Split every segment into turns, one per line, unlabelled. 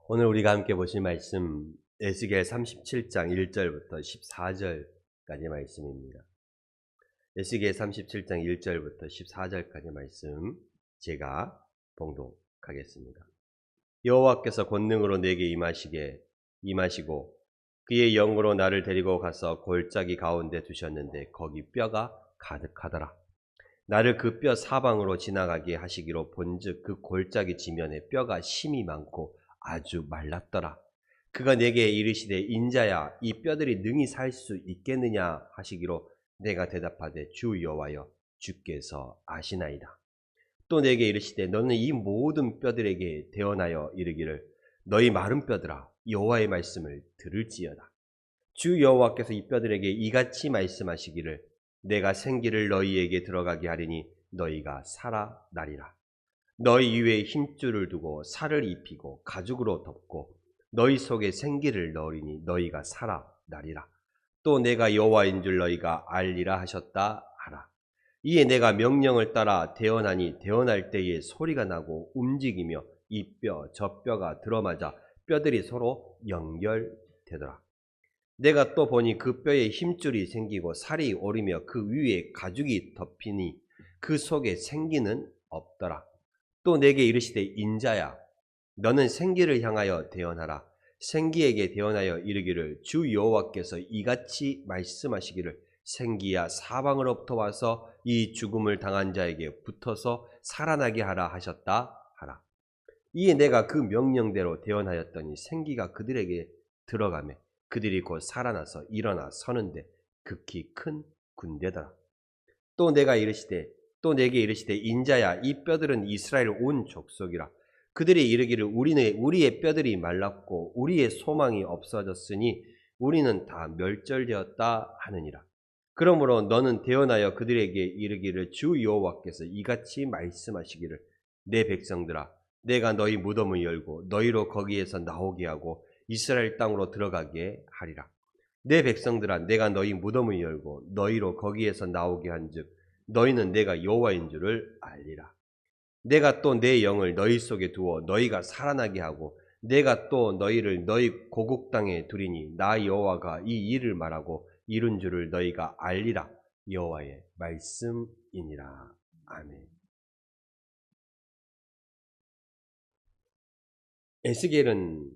오늘 우리가 함께 보실 말씀 에스겔 37장 1절부터 14절까지 말씀입니다. 에스겔 37장 1절부터 14절까지 말씀 제가 봉독하겠습니다. 여호와께서 권능으로 내게 임하시고 그의 영으로 나를 데리고 가서 골짜기 가운데 두셨는데 거기 뼈가 가득하더라. 나를 그 뼈 사방으로 지나가게 하시기로 본즉 그 골짜기 지면에 뼈가 심이 많고 아주 말랐더라. 그가 내게 이르시되 인자야 이 뼈들이 능히 살 수 있겠느냐 하시기로 내가 대답하되 주 여호와여 주께서 아시나이다. 또 내게 이르시되 너는 이 모든 뼈들에게 대언하여 이르기를 너희 마른 뼈들아 여호와의 말씀을 들을지어다. 주 여호와께서 이 뼈들에게 이같이 말씀하시기를 내가 생기를 너희에게 들어가게 하리니 너희가 살아나리라. 너희 위에 힘줄을 두고 살을 입히고 가죽으로 덮고 너희 속에 생기를 넣으리니 너희가 살아나리라. 또 내가 여호와인 줄 너희가 알리라 하셨다 하라. 이에 내가 명령을 따라 대언하니 대언할 때에 소리가 나고 움직이며 이 뼈 저 뼈가 들어맞아 뼈들이 서로 연결되더라. 내가 또 보니 그 뼈에 힘줄이 생기고 살이 오르며 그 위에 가죽이 덮이니 그 속에 생기는 없더라. 또 내게 이르시되 인자야 너는 생기를 향하여 대언하라. 생기에게 대언하여 이르기를 주 여호와께서 이같이 말씀하시기를 생기야 사방으로부터 와서 이 죽음을 당한 자에게 붙어서 살아나게 하라 하셨다 하라. 이에 내가 그 명령대로 대언하였더니 생기가 그들에게 들어가매 그들이 곧 살아나서 일어나 서는데 극히 큰 군대더라. 또 내게 이르시되 인자야 이 뼈들은 이스라엘 온 족속이라. 그들이 이르기를 우리의 뼈들이 말랐고 우리의 소망이 없어졌으니 우리는 다 멸절되었다 하느니라. 그러므로 너는 대언하여 그들에게 이르기를 주 여호와께서 이같이 말씀하시기를 내 백성들아 내가 너희 무덤을 열고 너희로 거기에서 나오게 하고 이스라엘 땅으로 들어가게 하리라. 내 백성들아 내가 너희 무덤을 열고 너희로 거기에서 나오게 한즉 너희는 내가 여호와인 줄을 알리라. 내가 또 내 영을 너희 속에 두어 너희가 살아나게 하고 내가 또 너희를 너희 고국 땅에 두리니 나 여호와가 이 일을 말하고 이룬 줄을 너희가 알리라. 여호와의 말씀이니라. 아멘. 에스겔은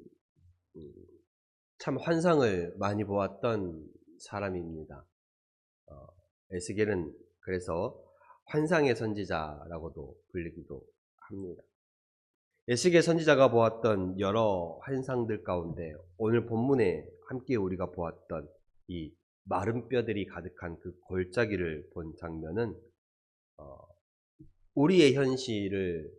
참 환상을 많이 보았던 사람입니다. 에스겔은 그래서 환상의 선지자라고도 불리기도 합니다. 에스겔 선지자가 보았던 여러 환상들 가운데 오늘 본문에 함께 우리가 보았던 이 마른 뼈들이 가득한 그 골짜기를 본 장면은 우리의 현실을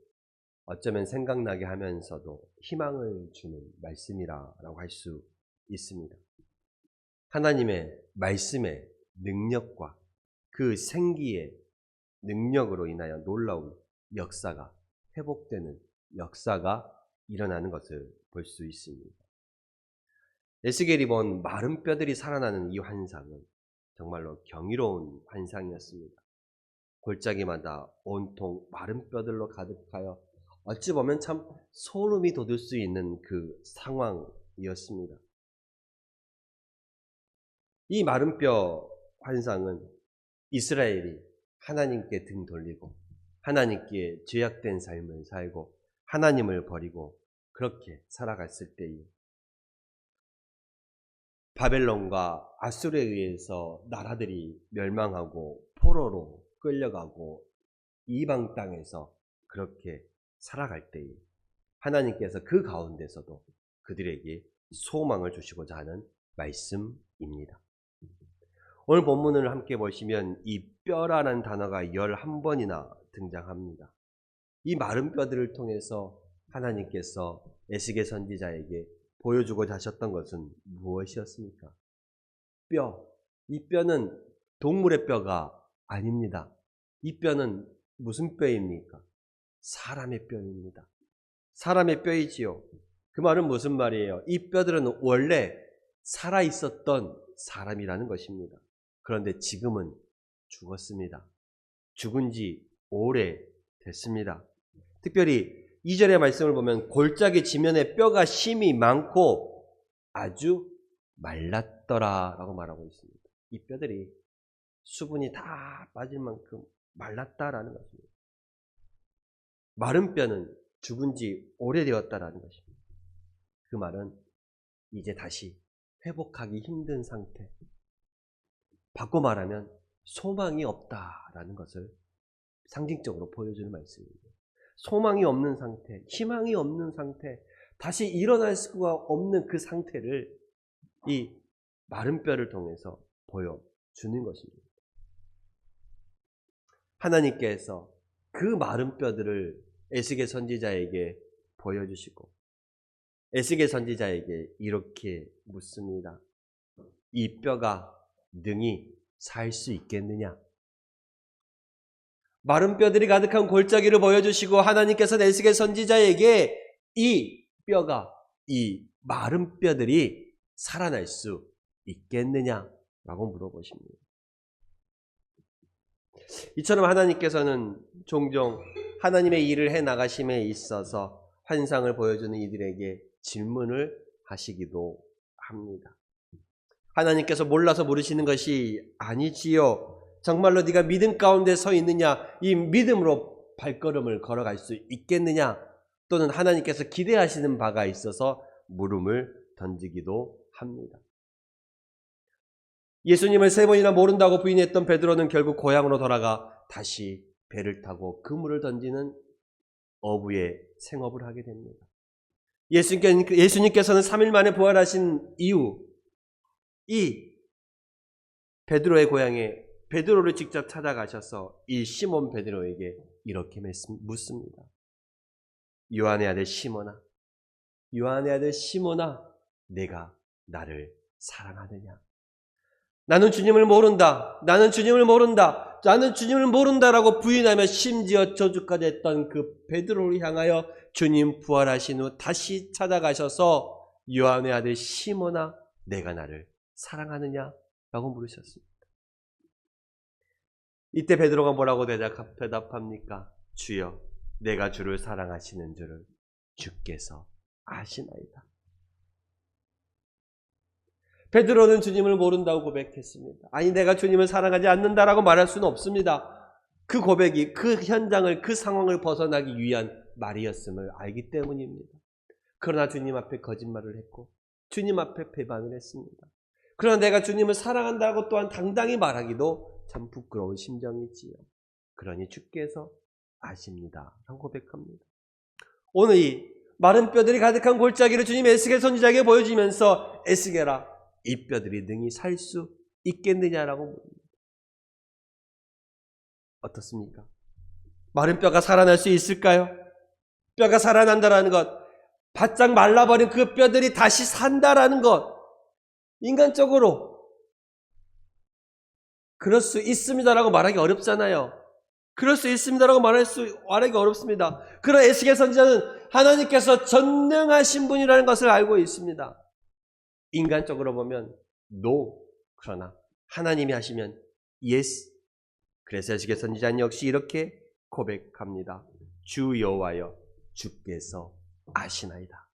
어쩌면 생각나게 하면서도 희망을 주는 말씀이라고 할 수 있습니다. 하나님의 말씀의 능력과 그 생기의 능력으로 인하여 놀라운 역사가 회복되는 역사가 일어나는 것을 볼 수 있습니다. 에스겔이 본 마른 뼈들이 살아나는 이 환상은 정말로 경이로운 환상이었습니다. 골짜기마다 온통 마른 뼈들로 가득하여 어찌 보면 참 소름이 돋을 수 있는 그 상황이었습니다. 이 마른 뼈 환상은 이스라엘이 하나님께 등 돌리고 하나님께 죄악된 삶을 살고 하나님을 버리고 그렇게 살아갔을 때에 바벨론과 아수르에 의해서 나라들이 멸망하고 포로로 끌려가고 이방 땅에서 그렇게 살아갈 때에 하나님께서 그 가운데서도 그들에게 소망을 주시고자 하는 말씀입니다. 오늘 본문을 함께 보시면 이 뼈라는 단어가 11번이나 등장합니다. 이 마른 뼈들을 통해서 하나님께서 에스겔 선지자에게 보여주고자 하셨던 것은 무엇이었습니까? 뼈. 이 뼈는 동물의 뼈가 아닙니다. 이 뼈는 무슨 뼈입니까? 사람의 뼈입니다. 사람의 뼈이지요. 그 말은 무슨 말이에요? 이 뼈들은 원래 살아있었던 사람이라는 것입니다. 그런데 지금은 죽었습니다. 죽은 지 오래 됐습니다. 특별히 2절의 말씀을 보면 골짜기 지면에 뼈가 심이 많고 아주 말랐더라 라고 말하고 있습니다. 이 뼈들이 수분이 다 빠질 만큼 말랐다라는 것입니다. 마른 뼈는 죽은 지 오래되었다라는 것입니다. 그 말은 이제 다시 회복하기 힘든 상태, 바꿔 말하면 소망이 없다라는 것을 상징적으로 보여주는 말씀입니다. 소망이 없는 상태, 희망이 없는 상태, 다시 일어날 수가 없는 그 상태를 이 마른 뼈를 통해서 보여주는 것입니다. 하나님께서 그 마른 뼈들을 에스겔 선지자에게 보여주시고 에스겔 선지자에게 이렇게 묻습니다. 이 뼈가 능히 살 수 있겠느냐? 마른 뼈들이 가득한 골짜기를 보여주시고 하나님께서는 에스겔 선지자에게 이 뼈가, 이 마른 뼈들이 살아날 수 있겠느냐라고 물어보십니다. 이처럼 하나님께서는 종종 하나님의 일을 해나가심에 있어서 환상을 보여주는 이들에게 질문을 하시기도 합니다. 하나님께서 몰라서 물으시는 것이 아니지요. 정말로 네가 믿음 가운데 서 있느냐? 이 믿음으로 발걸음을 걸어갈 수 있겠느냐? 또는 하나님께서 기대하시는 바가 있어서 물음을 던지기도 합니다. 예수님을 3번이나 모른다고 부인했던 베드로는 결국 고향으로 돌아가 다시 배를 타고 그물을 던지는 어부의 생업을 하게 됩니다. 예수님께서는 3일 만에 부활하신 이후 이 베드로의 고향에 베드로를 직접 찾아가셔서 이 시몬 베드로에게 이렇게 묻습니다. 요한의 아들 시몬아, 요한의 아들 시몬아, 내가 나를 사랑하느냐? 나는 주님을 모른다. 나는 주님을 모른다. 나는 주님을 모른다라고 부인하며 심지어 저주까지 했던 그 베드로를 향하여 주님 부활하신 후 다시 찾아가셔서 요한의 아들 시몬아, 내가 나를 사랑하느냐? 라고 물으셨습니다. 이때 베드로가 뭐라고 대답합니까? 주여, 내가 주를 사랑하시는 줄을 주께서 아시나이다. 베드로는 주님을 모른다고 고백했습니다. 아니, 내가 주님을 사랑하지 않는다라고 말할 수는 없습니다. 그 고백이 그 현장을, 그 상황을 벗어나기 위한 말이었음을 알기 때문입니다. 그러나 주님 앞에 거짓말을 했고 주님 앞에 배반을 했습니다. 그러나 내가 주님을 사랑한다고 또한 당당히 말하기도 참 부끄러운 심정이지요. 그러니 주께서 아십니다. 라고 고백합니다. 오늘 이 마른 뼈들이 가득한 골짜기를 주님 에스겔 선지자에게 보여주면서 에스겔아, 이 뼈들이 능히 살 수 있겠느냐라고 묻습니다. 어떻습니까? 마른 뼈가 살아날 수 있을까요? 뼈가 살아난다라는 것, 바짝 말라버린 그 뼈들이 다시 산다라는 것, 인간적으로 그럴 수 있습니다라고 말하기 어렵잖아요. 그럴 수 있습니다라고 말하기 어렵습니다. 그러나 에스겔 선지자는 하나님께서 전능하신 분이라는 것을 알고 있습니다. 인간적으로 보면 no, 그러나 하나님이 하시면 yes. 그래서 에스겔 선지자는 역시 이렇게 고백합니다. 주 여호와여, 주께서 아시나이다.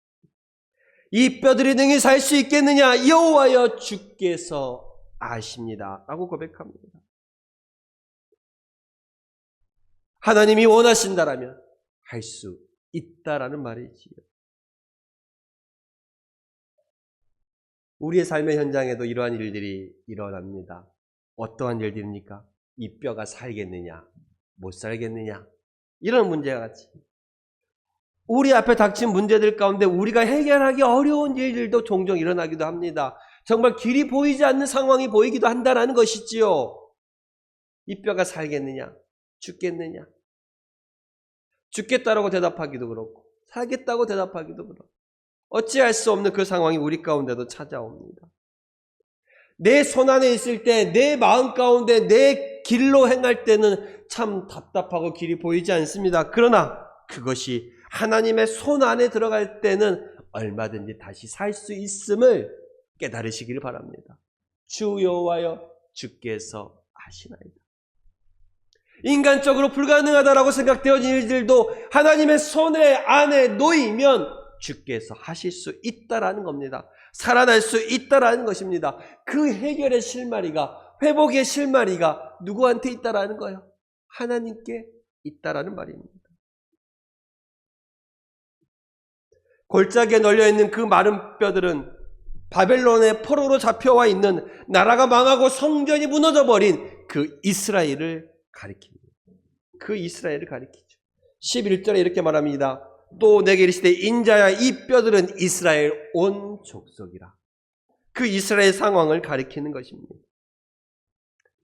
이 뼈들이 능히 살 수 있겠느냐? 여호와여, 주께서 아십니다. 라고 고백합니다. 하나님이 원하신다라면 할 수 있다라는 말이지요. 우리의 삶의 현장에도 이러한 일들이 일어납니다. 어떠한 일들입니까? 이 뼈가 살겠느냐? 못 살겠느냐? 이런 문제와 같이 우리 앞에 닥친 문제들 가운데 우리가 해결하기 어려운 일들도 종종 일어나기도 합니다. 정말 길이 보이지 않는 상황이 보이기도 한다는 것이지요. 이 뼈가 살겠느냐? 죽겠느냐? 죽겠다라고 대답하기도 그렇고 살겠다고 대답하기도 그렇고 어찌할 수 없는 그 상황이 우리 가운데도 찾아옵니다. 내 손안에 있을 때, 내 마음 가운데 내 길로 행할 때는 참 답답하고 길이 보이지 않습니다. 그러나 그것이 하나님의 손 안에 들어갈 때는 얼마든지 다시 살 수 있음을 깨달으시기를 바랍니다. 주 여호와여, 주께서 아시나이다. 인간적으로 불가능하다라고 생각되어진 일들도 하나님의 손에 안에 놓이면 주께서 하실 수 있다라는 겁니다. 살아날 수 있다라는 것입니다. 그 해결의 실마리가, 회복의 실마리가 누구한테 있다라는 거예요? 하나님께 있다라는 말입니다. 골짜기에 널려있는 그 마른 뼈들은 바벨론의 포로로 잡혀와 있는, 나라가 망하고 성전이 무너져버린 그 이스라엘을 가리킵니다. 그 이스라엘을 가리키죠. 11절에 이렇게 말합니다. 또 내게 이르시되 인자야 이 뼈들은 이스라엘 온 족속이라. 그 이스라엘 상황을 가리키는 것입니다.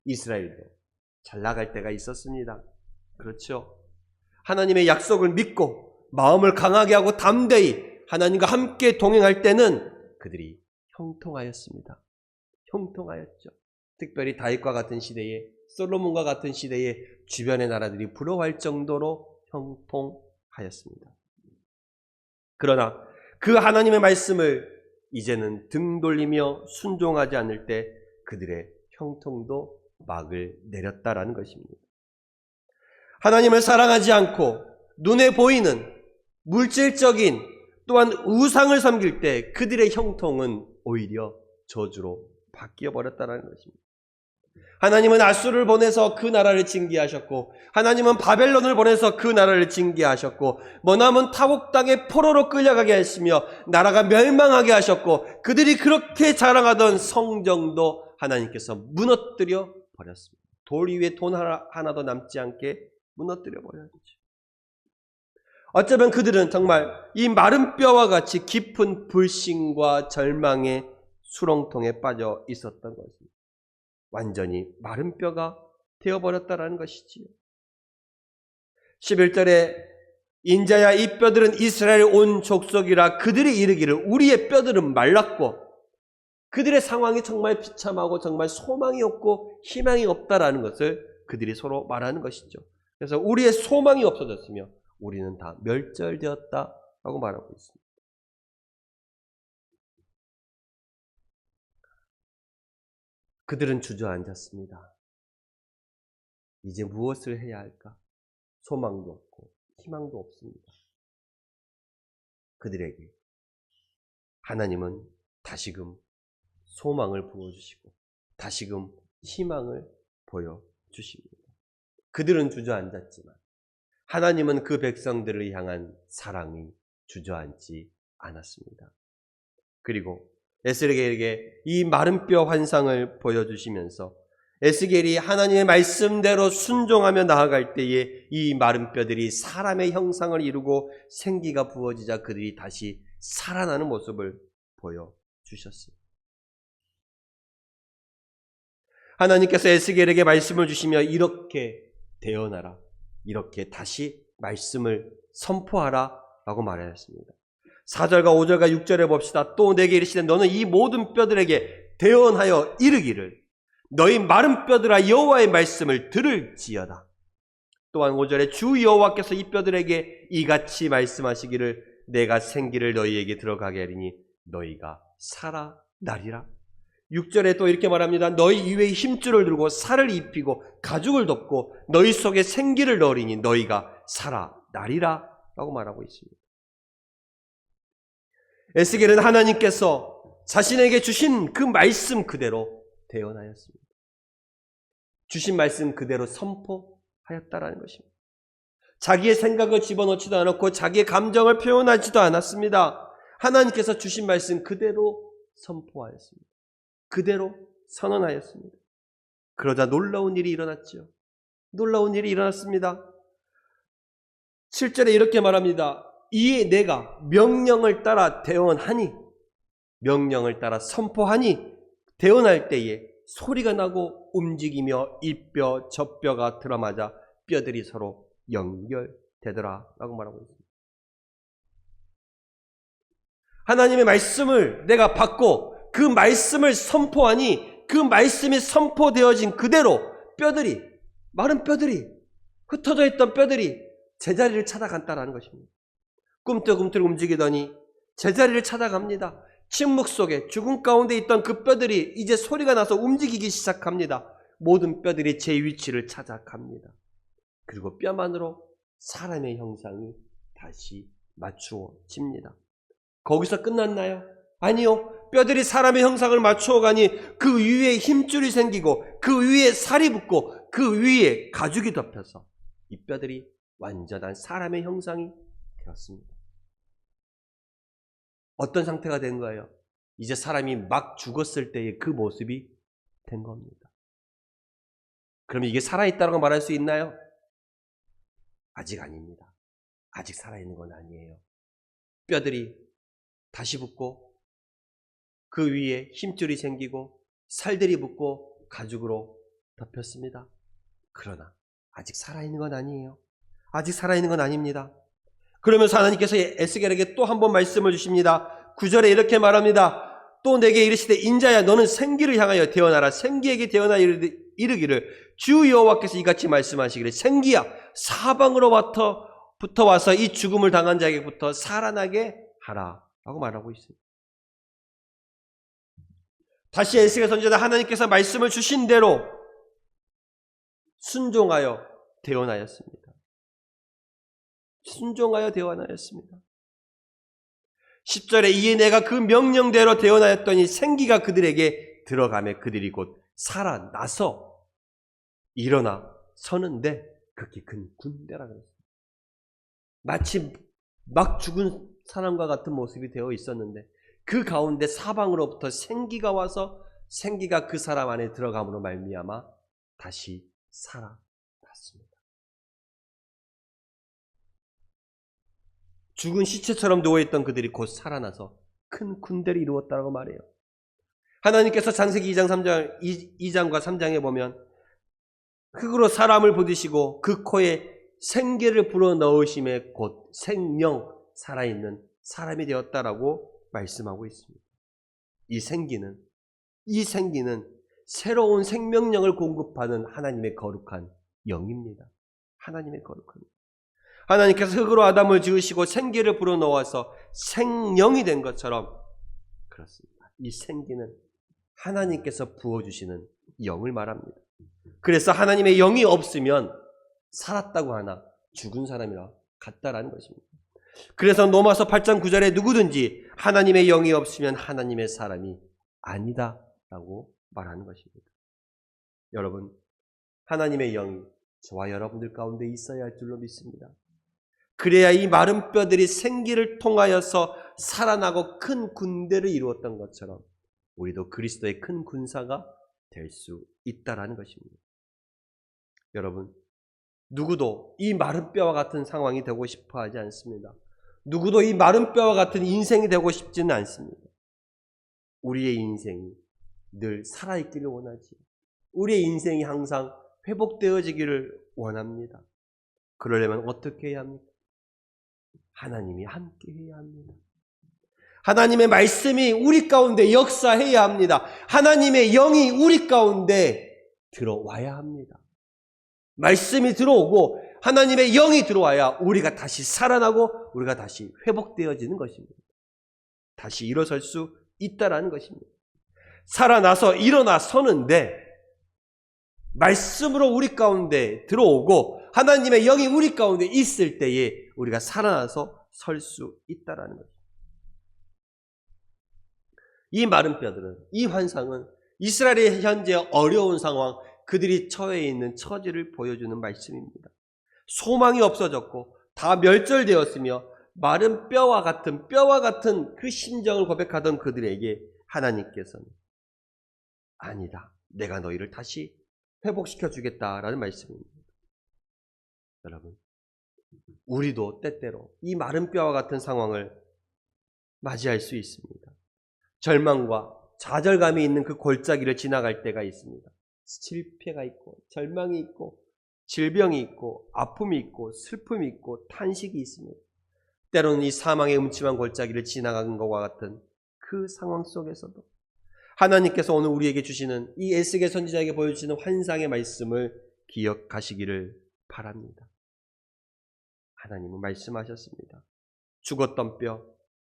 이스라엘도 잘 나갈 때가 있었습니다. 그렇죠? 하나님의 약속을 믿고 마음을 강하게 하고 담대히 하나님과 함께 동행할 때는 그들이 형통하였습니다. 형통하였죠. 특별히 다윗과 같은 시대에, 솔로몬과 같은 시대에 주변의 나라들이 부러워할 정도로 형통하였습니다. 그러나 그 하나님의 말씀을 이제는 등 돌리며 순종하지 않을 때 그들의 형통도 막을 내렸다라는 것입니다. 하나님을 사랑하지 않고 눈에 보이는 물질적인 또한 우상을 섬길 때 그들의 형통은 오히려 저주로 바뀌어 버렸다는 것입니다. 하나님은 아수르를 보내서 그 나라를 징계하셨고, 하나님은 바벨론을 보내서 그 나라를 징계하셨고, 머나먼 타국 땅에 포로로 끌려가게 하시며 나라가 멸망하게 하셨고, 그들이 그렇게 자랑하던 성정도 하나님께서 무너뜨려 버렸습니다. 돌 위에 돈 하나도 남지 않게 무너뜨려 버렸죠. 어쩌면 그들은 정말 이 마른 뼈와 같이 깊은 불신과 절망의 수렁통에 빠져 있었던 것입니다. 완전히 마른 뼈가 되어버렸다는 것이지요. 11절에 인자야 이 뼈들은 이스라엘 온 족속이라 그들이 이르기를 우리의 뼈들은 말랐고, 그들의 상황이 정말 비참하고 정말 소망이 없고 희망이 없다라는 것을 그들이 서로 말하는 것이죠. 그래서 우리의 소망이 없어졌으며 우리는 다 멸절되었다라고 말하고 있습니다. 그들은 주저앉았습니다. 이제 무엇을 해야 할까? 소망도 없고 희망도 없습니다. 그들에게 하나님은 다시금 소망을 부어주시고 다시금 희망을 보여주십니다. 그들은 주저앉았지만 하나님은 그 백성들을 향한 사랑이 주저앉지 않았습니다. 그리고 에스겔에게 이 마른 뼈 환상을 보여주시면서 에스겔이 하나님의 말씀대로 순종하며 나아갈 때에 이 마른 뼈들이 사람의 형상을 이루고 생기가 부어지자 그들이 다시 살아나는 모습을 보여주셨습니다. 하나님께서 에스겔에게 말씀을 주시며 이렇게 되어나라, 이렇게 다시 말씀을 선포하라 라고 말하였습니다. 4절과 5절과 6절에 봅시다. 또 내게 이르시되 너는 이 모든 뼈들에게 대언하여 이르기를 너희 마른 뼈들아 여호와의 말씀을 들을지어다. 또한 5절에 주 여호와께서 이 뼈들에게 이같이 말씀하시기를 내가 생기를 너희에게 들어가게 하리니 너희가 살아나리라. 6절에 또 이렇게 말합니다. 너희 위에 힘줄을 들고 살을 입히고 가죽을 덮고 너희 속에 생기를 넣으리니 너희가 살아나리라 라고 말하고 있습니다. 에스겔은 하나님께서 자신에게 주신 그 말씀 그대로 대언하였습니다. 주신 말씀 그대로 선포하였다라는 것입니다. 자기의 생각을 집어넣지도 않았고 자기의 감정을 표현하지도 않았습니다. 하나님께서 주신 말씀 그대로 선포하였습니다. 그대로 선언하였습니다. 그러자 놀라운 일이 일어났죠. 놀라운 일이 일어났습니다. 7절에 이렇게 말합니다. 이에 내가 명령을 따라 대언하니, 명령을 따라 선포하니 대언할 때에 소리가 나고 움직이며 이 뼈 저 뼈가 들어맞아 뼈들이 서로 연결되더라 라고 말하고 있습니다. 하나님의 말씀을 내가 받고 그 말씀을 선포하니 그 말씀이 선포되어진 그대로 뼈들이, 마른 뼈들이, 흩어져 있던 뼈들이 제자리를 찾아간다는 것입니다. 꿈틀꿈틀 움직이더니 제자리를 찾아갑니다. 침묵 속에 죽음 가운데 있던 그 뼈들이 이제 소리가 나서 움직이기 시작합니다. 모든 뼈들이 제 위치를 찾아갑니다. 그리고 뼈만으로 사람의 형상이 다시 맞추어집니다. 거기서 끝났나요? 아니요. 뼈들이 사람의 형상을 맞추어 가니 그 위에 힘줄이 생기고 그 위에 살이 붙고 그 위에 가죽이 덮여서 이 뼈들이 완전한 사람의 형상이 되었습니다. 어떤 상태가 된 거예요? 이제 사람이 막 죽었을 때의 그 모습이 된 겁니다. 그러면 이게 살아있다고 말할 수 있나요? 아직 아닙니다. 아직 살아있는 건 아니에요. 뼈들이 다시 붙고 그 위에 힘줄이 생기고 살들이 붙고 가죽으로 덮였습니다. 그러나 아직 살아있는 건 아니에요. 아직 살아있는 건 아닙니다. 그러면서 하나님께서 에스겔에게 또 한 번 말씀을 주십니다. 9절에 이렇게 말합니다. 또 내게 이르시되 인자야 너는 생기를 향하여 대언하라. 생기에게 대언하여 이르기를 주 여호와께서 이같이 말씀하시기를 생기야 사방으로부터 와서 이 죽음을 당한 자에게부터 살아나게 하라 라고 말하고 있습니다. 다시 에스겔 선지자 하나님께서 말씀을 주신 대로 순종하여 대언하였습니다. 순종하여 대언하였습니다. 10절에 이에 내가 그 명령대로 대언하였더니 생기가 그들에게 들어가매 그들이 곧 살아나서 일어나 서는데 극히 큰 군대라 그랬습니다. 마치 막 죽은 사람과 같은 모습이 되어 있었는데 그 가운데 사방으로부터 생기가 와서 생기가 그 사람 안에 들어감으로 말미암아 다시 살아났습니다. 죽은 시체처럼 누워있던 그들이 곧 살아나서 큰 군대를 이루었다고 말해요. 하나님께서 창세기 2장과 3장에 보면 흙으로 사람을 부드시고 그 코에 생기를 불어넣으심에 곧 생명, 살아있는 사람이 되었다라고 말씀하고 있습니다. 이 생기는 새로운 생명력을 공급하는 하나님의 거룩한 영입니다. 하나님의 거룩한 영. 하나님께서 흙으로 아담을 지으시고 생기를 불어넣어서 생명이 된 것처럼 그렇습니다. 이 생기는 하나님께서 부어주시는 영을 말합니다. 그래서 하나님의 영이 없으면 살았다고 하나 죽은 사람이라 같다라는 것입니다. 그래서 로마서 8장 9절에 누구든지 하나님의 영이 없으면 하나님의 사람이 아니다 라고 말하는 것입니다. 여러분, 하나님의 영이 저와 여러분들 가운데 있어야 할 줄로 믿습니다. 그래야 이 마른 뼈들이 생기를 통하여서 살아나고 큰 군대를 이루었던 것처럼 우리도 그리스도의 큰 군사가 될 수 있다라는 것입니다. 여러분, 누구도 이 마른 뼈와 같은 상황이 되고 싶어 하지 않습니다. 누구도 이 마른 뼈와 같은 인생이 되고 싶지는 않습니다. 우리의 인생이 늘 살아있기를 원하지. 우리의 인생이 항상 회복되어지기를 원합니다. 그러려면 어떻게 해야 합니까? 하나님이 함께 해야 합니다. 하나님의 말씀이 우리 가운데 역사해야 합니다. 하나님의 영이 우리 가운데 들어와야 합니다. 말씀이 들어오고 하나님의 영이 들어와야 우리가 다시 살아나고 우리가 다시 회복되어지는 것입니다. 다시 일어설 수 있다라는 것입니다. 살아나서 일어나 서는데 말씀으로 우리 가운데 들어오고 하나님의 영이 우리 가운데 있을 때에 우리가 살아나서 설 수 있다라는 것입니다. 이 마른 뼈들은, 이 환상은 이스라엘의 현재 어려운 상황, 그들이 처해 있는 처지를 보여주는 말씀입니다. 소망이 없어졌고 다 멸절되었으며 마른 뼈와 같은 그 심정을 고백하던 그들에게 하나님께서는 아니다, 내가 너희를 다시 회복시켜 주겠다라는 말씀입니다. 여러분, 우리도 때때로 이 마른 뼈와 같은 상황을 맞이할 수 있습니다. 절망과 좌절감이 있는 그 골짜기를 지나갈 때가 있습니다. 실패가 있고 절망이 있고 질병이 있고 아픔이 있고 슬픔이 있고 탄식이 있습니다. 때로는 이 사망의 음침한 골짜기를 지나간 것과 같은 그 상황 속에서도 하나님께서 오늘 우리에게 주시는 이 에스겔 선지자에게 보여주시는 환상의 말씀을 기억하시기를 바랍니다. 하나님은 말씀하셨습니다. 죽었던 뼈,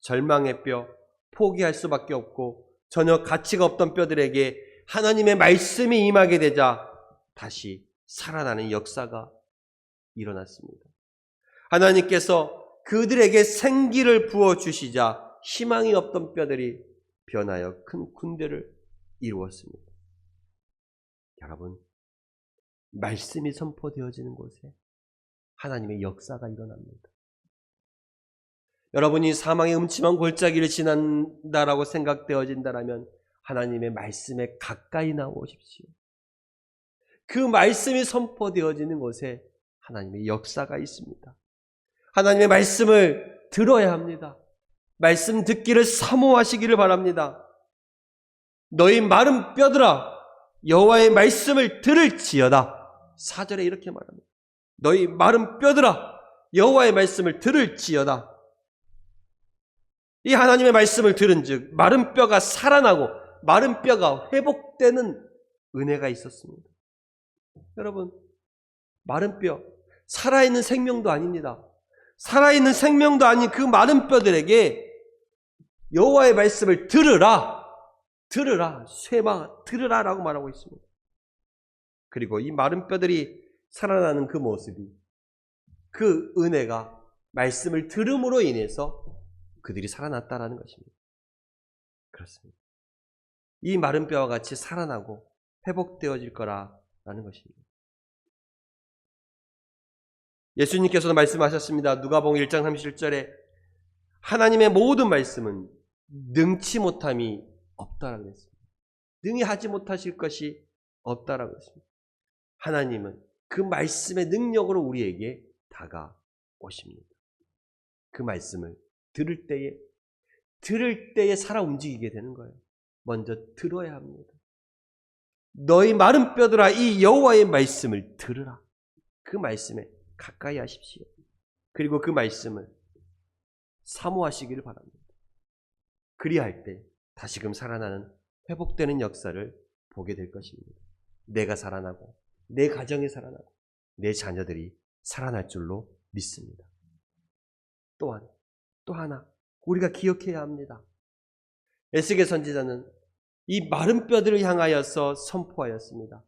절망의 뼈, 포기할 수밖에 없고 전혀 가치가 없던 뼈들에게 하나님의 말씀이 임하게 되자 다시 살아나는 역사가 일어났습니다. 하나님께서 그들에게 생기를 부어주시자 희망이 없던 뼈들이 변하여 큰 군대를 이루었습니다. 여러분, 말씀이 선포되어지는 곳에 하나님의 역사가 일어납니다. 여러분이 사망의 음침한 골짜기를 지난다라고 생각되어진다면 하나님의 말씀에 가까이 나오십시오. 그 말씀이 선포되어지는 곳에 하나님의 역사가 있습니다. 하나님의 말씀을 들어야 합니다. 말씀 듣기를 사모하시기를 바랍니다. 너희 마른 뼈들아 여호와의 말씀을 들을지어다. 4절에 이렇게 말합니다. 너희 마른 뼈들아 여호와의 말씀을 들을지어다. 이 하나님의 말씀을 들은즉 마른 뼈가 살아나고 마른 뼈가 회복되는 은혜가 있었습니다. 여러분, 마른 뼈, 살아있는 생명도 아닙니다. 살아있는 생명도 아닌 그 마른 뼈들에게 여호와의 말씀을 들으라, 쇠마 들으라라고 말하고 있습니다. 그리고 이 마른 뼈들이 살아나는 그 모습이, 그 은혜가 말씀을 들음으로 인해서 그들이 살아났다라는 것입니다. 그렇습니다. 이 마른 뼈와 같이 살아나고 회복되어질 거라는 것입니다. 예수님께서도 말씀하셨습니다. 누가복음 1장 37절에 하나님의 모든 말씀은 능치 못함이 없다라고 했습니다. 능히 하지 못하실 것이 없다라고 했습니다. 하나님은 그 말씀의 능력으로 우리에게 다가오십니다. 그 말씀을 들을 때에 살아 움직이게 되는 거예요. 먼저 들어야 합니다. 너희 마른 뼈들아 이 여호와의 말씀을 들으라. 그 말씀에 가까이 하십시오. 그리고 그 말씀을 사모하시기를 바랍니다. 그리할 때 다시금 살아나는 회복되는 역사를 보게 될 것입니다. 내가 살아나고 내 가정이 살아나고 내 자녀들이 살아날 줄로 믿습니다. 또한 또 하나 우리가 기억해야 합니다. 에스겔 선지자는 이 마른 뼈들을 향하여서 선포하였습니다.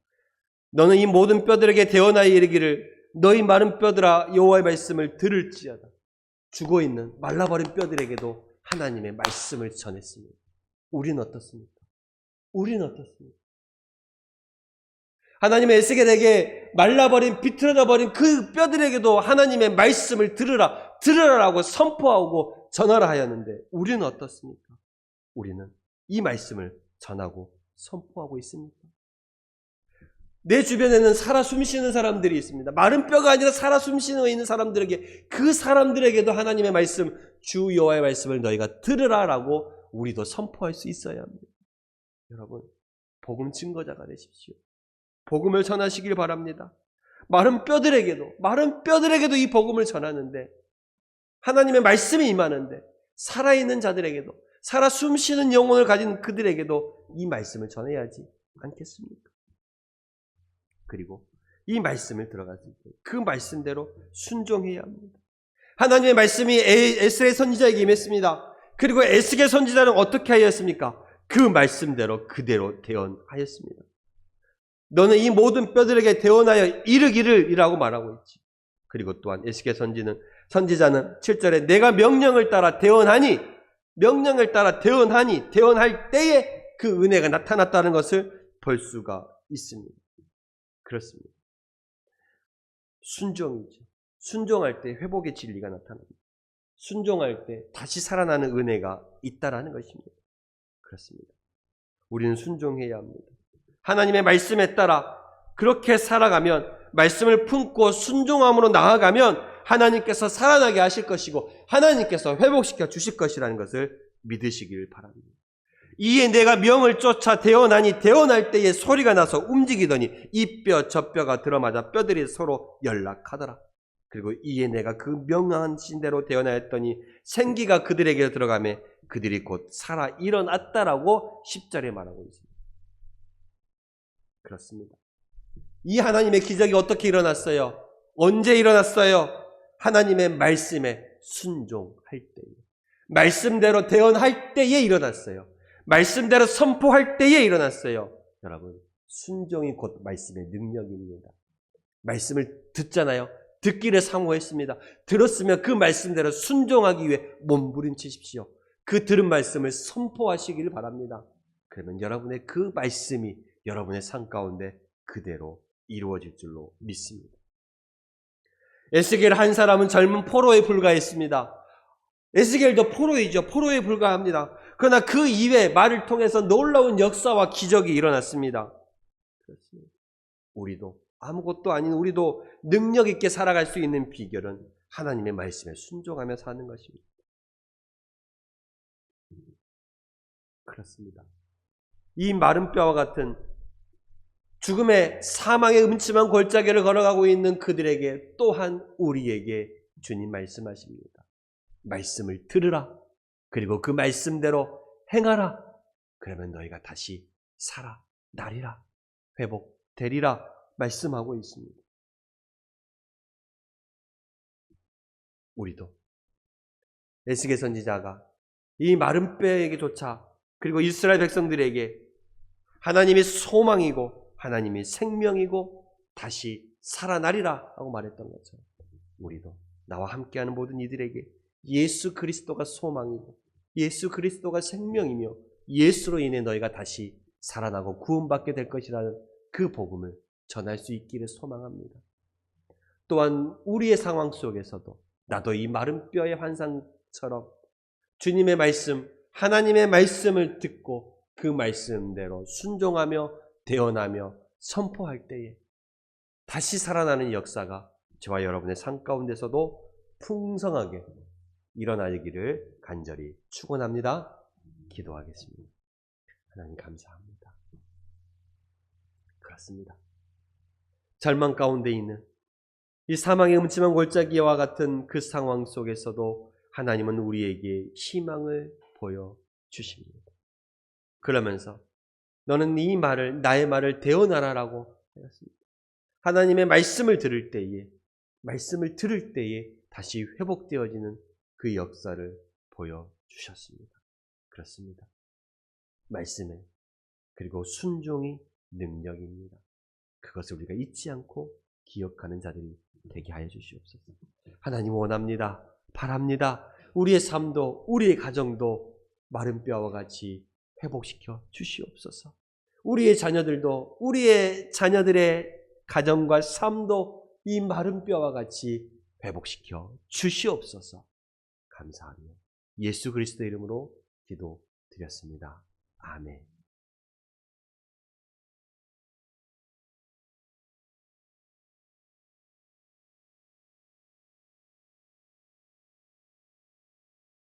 너는 이 모든 뼈들에게 대언하여 이르기를 너희 마른 뼈들아 여호와의 말씀을 들을지어다. 죽어있는 말라버린 뼈들에게도 하나님의 말씀을 전했습니다. 우리는 어떻습니까? 하나님의 에스겔에게 말라버린 비틀어져버린 그 뼈들에게도 하나님의 말씀을 들으라라고 선포하고 전하라 하였는데 우리는 어떻습니까? 우리는 이 말씀을 전하고 선포하고 있습니다. 내 주변에는 살아 숨쉬는 사람들이 있습니다. 마른 뼈가 아니라 살아 숨쉬는 있는 사람들에게 그 사람들에게도 하나님의 말씀 주 여호와의 말씀을 너희가 들으라라고 우리도 선포할 수 있어야 합니다. 여러분, 복음 증거자가 되십시오. 복음을 전하시길 바랍니다. 마른 뼈들에게도 이 복음을 전하는데 하나님의 말씀이 임하는데 살아있는 자들에게도 살아 숨쉬는 영혼을 가진 그들에게도 이 말씀을 전해야지 않겠습니까? 그리고 이 말씀을 들어갔을 때 그 말씀대로 순종해야 합니다. 하나님의 말씀이 에스겔 선지자에게 임했습니다. 그리고 에스겔 선지자는 어떻게 하였습니까? 그 말씀대로 그대로 대언하였습니다. 너는 이 모든 뼈들에게 대언하여 이르기를 이라고 말하고 있지. 그리고 또한 에스겔 선지자는 7절에 내가 명령을 따라 대언하니 대언할 때에 그 은혜가 나타났다는 것을 볼 수가 있습니다. 그렇습니다. 순종이죠. 순종할 때 회복의 진리가 나타납니다. 순종할 때 다시 살아나는 은혜가 있다라는 것입니다. 그렇습니다. 우리는 순종해야 합니다. 하나님의 말씀에 따라 그렇게 살아가면 말씀을 품고 순종함으로 나아가면 하나님께서 살아나게 하실 것이고 하나님께서 회복시켜 주실 것이라는 것을 믿으시길 바랍니다. 이에 내가 명을 쫓아 대언하니 대언할 때에 소리가 나서 움직이더니 이 뼈 저 뼈가 들어맞아 뼈들이 서로 연락하더라. 그리고 이에 내가 그 명하신 대로 대언하였더니 생기가 그들에게 들어가매 그들이 곧 살아 일어났다라고 10절에 말하고 있습니다. 그렇습니다. 이 하나님의 기적이 어떻게 일어났어요? 언제 일어났어요? 하나님의 말씀에 순종할 때에, 말씀대로 대언할 때에 일어났어요. 말씀대로 선포할 때에 일어났어요. 여러분, 순종이 곧 말씀의 능력입니다. 말씀을 듣잖아요. 듣기를 사모했습니다. 들었으면 그 말씀대로 순종하기 위해 몸부림치십시오. 그 들은 말씀을 선포하시기를 바랍니다. 그러면 여러분의 그 말씀이 여러분의 삶 가운데 그대로 이루어질 줄로 믿습니다. 에스겔 한 사람은 젊은 포로에 불과했습니다. 에스겔도 포로이죠. 포로에 불과합니다. 그러나 그 이외에 말을 통해서 놀라운 역사와 기적이 일어났습니다. 그렇습니다. 우리도 아무것도 아닌 우리도 능력 있게 살아갈 수 있는 비결은 하나님의 말씀에 순종하며 사는 것입니다. 그렇습니다. 이 마른 뼈와 같은 죽음의 사망의 음침한 골짜기를 걸어가고 있는 그들에게 또한 우리에게 주님 말씀하십니다. 말씀을 들으라. 그리고 그 말씀대로 행하라. 그러면 너희가 다시 살아나리라. 회복되리라 말씀하고 있습니다. 우리도 에스겔 선지자가 이 마른 뼈에게조차 그리고 이스라엘 백성들에게 하나님이 소망이고 하나님이 생명이고 다시 살아나리라 하고 말했던 것처럼 우리도 나와 함께하는 모든 이들에게 예수 그리스도가 소망이고 예수 그리스도가 생명이며 예수로 인해 너희가 다시 살아나고 구원받게 될 것이라는 그 복음을 전할 수 있기를 소망합니다. 또한 우리의 상황 속에서도 나도 이 마른 뼈의 환상처럼 주님의 말씀, 하나님의 말씀을 듣고 그 말씀대로 순종하며 대언하며 선포할 때에 다시 살아나는 역사가 저와 여러분의 삶 가운데서도 풍성하게 일어나기를 간절히 축원합니다. 기도하겠습니다. 하나님 감사합니다. 그렇습니다. 절망 가운데 있는 이 사망의 음침한 골짜기와 같은 그 상황 속에서도 하나님은 우리에게 희망을 보여주십니다. 그러면서 너는 이 말을 나의 말을 대언하라라고 하였습니다. 하나님의 말씀을 들을 때에 다시 회복되어지는 그 역사를 보여주셨습니다. 그렇습니다. 말씀에 그리고 순종이 능력입니다. 그것을 우리가 잊지 않고 기억하는 자들이 되게 하여 주시옵소서. 하나님 원합니다. 바랍니다. 우리의 삶도 우리의 가정도 마른 뼈와 같이 회복시켜 주시옵소서. 우리의 자녀들도 우리의 자녀들의 가정과 삶도 이 마른 뼈와 같이 회복시켜 주시옵소서. 감사하며 예수 그리스도 이름으로 기도드렸습니다. 아멘.